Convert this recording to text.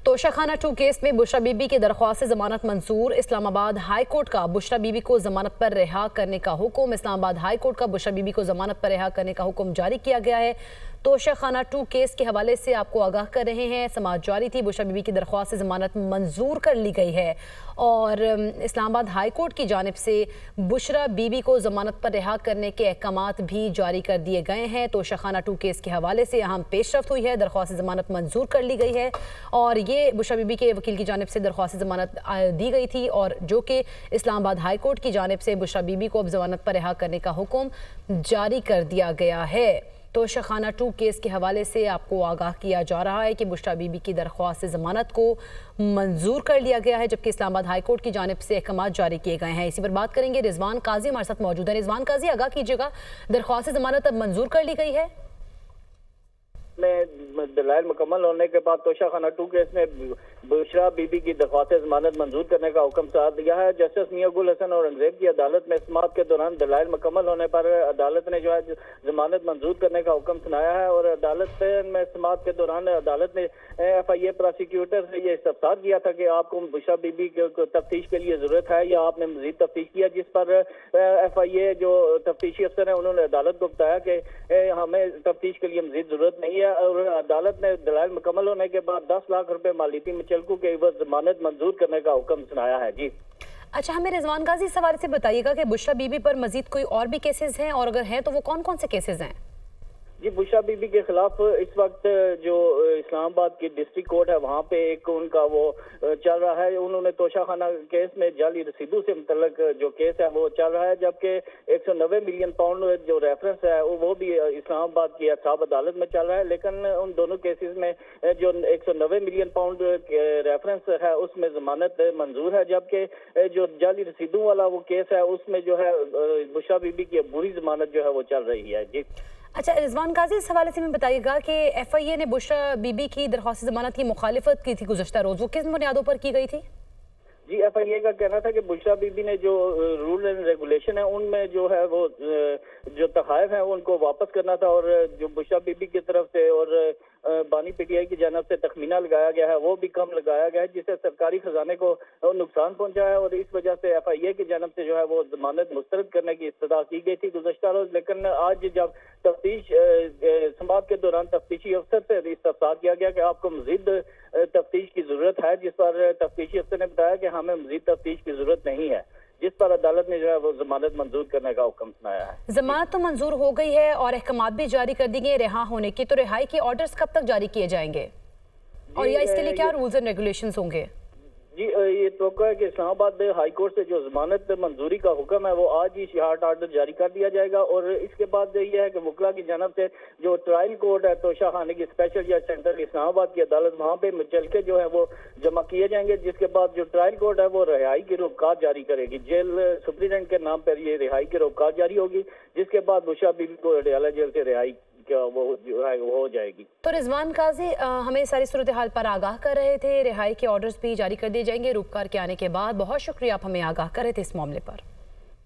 Toshakhana 2 case में बुशरा बीबी की दरख्वास्त से जमानत मंजूर। इस्लामाबाद हाई कोर्ट का बुशरा बीबी को जमानत पर रिहा करने का हुक्म। इस्लामाबाद हाई कोर्ट का बुशरा बीबी को जमानत पर रिहा करने का हुक्म जारी किया गया है। तोशाखाना 2 केस के हवाले से आपको आगाह कर रहे हैं। समाअत जारी थी, बुशरा बीबी की दरख्वास्त से जमानत मंजूर कर ली गई है और इस्लामाबाद हाई कोर्ट की जानिब से बुशरा बीबी को जमानत पर रिहा करने के अहकामात भी जारी कर दिए गए हैं। तोशाखाना 2 केस के हवाले से अहम पेशरफ्त हुई है, दरख्वास्त से जमानत मंजूर कर ली गई है और ये बुशरा बीबी के वकील की जानिब से दरख्वास्त जमानत दी गई थी और जो कि इस्लामाबाद हाई कोर्ट की जानिब से बुशरा बीबी को अब जमानत पर रिहा करने का हुक्म जारी कर दिया गया है। तोशाखाना 2 केस के हवाले से आपको आगाह किया जा रहा है कि बुशरा बीबी की दरख्वास्त से जमानत को मंजूर कर लिया गया है, जबकि इस्लामाबाद हाई कोर्ट की जानिब से अहकाम जारी किए गए हैं। इसी पर बात करेंगे, रिजवान काजी हमारे साथ मौजूद है। रिजवान काजी, आगाह कीजिएगा, दरख्वास्त से जमानत अब मंजूर कर ली गई है? में दलाइल मुकम्मल होने के बाद तोशाखाना 2 केस में बुशरा बीबी की दरख्वास्त जमानत मंजूर करने का हुक्म साथ दिया है। जस्टिस मियां गुल हसन और अंग्रेज की अदालत में समाअत के दौरान दलाइल मुकम्मल होने पर अदालत ने जो है जमानत मंजूर करने का हुक्म सुनाया है और अदालत में समाअत के दौरान अदालत ने FIA प्रोसिक्यूटर से ये इस्तफसार किया था कि आपको बुशरा बीबी को तफ्तीश के लिए जरूरत है या आपने मजीद तफ्तीश किया, जिस पर FIA जो तफ्तीशी अफसर है उन्होंने अदालत को बताया कि हमें तफ्तीश के लिए मजीद जरूरत नहीं है और अदालत ने दलाइल मुकम्मल होने के बाद 10 लाख रुपए मालियती मुचलकों के एवज जमानत मंजूर करने का हुक्म सुनाया है। जी अच्छा, हमें रिजवान गाजी इस हवाले से बताइएगा कि बुशरा बीबी पर मजीद कोई और भी केसेस हैं और अगर हैं तो वो कौन कौन से केसेस हैं? जी, बुशरा बीबी के खिलाफ इस वक्त जो इस्लामाबाद की डिस्ट्रिक्ट कोर्ट है वहाँ पे एक उनका वो चल रहा है। उन्होंने तोशाखाना केस में जाली रसीदों से मुतल्लक जो केस है वो चल रहा है, जबकि 190 मिलियन पाउंड जो रेफरेंस है वो भी इस्लामाबाद की एहसाब अदालत में चल रहा है। लेकिन उन दोनों केसेस में जो 190 मिलियन पाउंड रेफरेंस है उसमें जमानत मंजूर है, जबकि जो जाली रसीदों वाला वो केस है उसमें जो है बुशरा बीबी की बुरी जमानत जो है वो चल रही है। जी अच्छा, रिजवान गाजी इस हवाले से मैं बताइएगा कि FIA ने बुशरा बीबी की दरख्वास्त जमानत की मुखालिफत की थी गुज़श्ता रोज़, वो किस बुनियादों पर की गई थी? जी, FIA का कहना था कि बुशरा बीबी ने जो रूल एंड रेगुलेशन है उनमें जो है वो जो तहफ़ है उनको वापस करना था और जो बुशरा बीबी की तरफ से और बानी PTI की जानब से तखमीना लगाया गया है वो भी कम लगाया गया है, जिससे सरकारी खजाने को नुकसान पहुंचा है और इस वजह से FIA की जानब से जो है वो जमानत मुस्तरद करने की इस्तदा की गई थी गुज़श्ता रोज। लेकिन आज जब तफ्तीश समाअत के दौरान तफ्तीशी अफसर से इस्तफसार किया गया कि आपको मजीद तफ्तीश की जरूरत है, जिस पर तफ्तीशी अफसर ने बताया कि हमें मजीद तफ्तीश की जरूरत नहीं है, जिस पर अदालत ने जो है वो जमानत मंजूर करने का हुक्म सुनाया है। जमानत तो मंजूर हो गई है और अहकामात भी जारी कर दी गए रिहा होने की, तो रिहाई के ऑर्डर्स कब तक जारी किए जाएंगे और या इसके लिए क्या रूल्स एंड रेगुलेशंस होंगे? जी, ये तो है कि इस्लामाबाद हाई कोर्ट से जो जमानत मंजूरी का हुक्म है वो आज ही शहादत आर्डर जारी कर दिया जाएगा और इसके बाद ये है कि वकला की जानब से जो ट्रायल कोर्ट है तोशाखाने की स्पेशल जज सेंटर इस्लामाबाद की अदालत वहाँ पे मुचलके जो है वो जमा किए जाएंगे, जिसके बाद जो ट्रायल कोर्ट है वो रिहाई की रोककात जारी करेगी। जेल सुप्रीडेंट के नाम पर ये रिहाई की रोककात जारी होगी, जिसके बाद बुशरा बीबी को अडयाला जेल से रिहाई वो हो जाएगी। तो रिजवान काजी हमें सारी सूरत हाल पर आगाह कर रहे थे, रिहाई के ऑर्डर्स भी जारी कर दिए जाएंगे रूपकार के आने के बाद। बहुत शुक्रिया, आप हमें आगाह कर रहे थे इस मामले पर।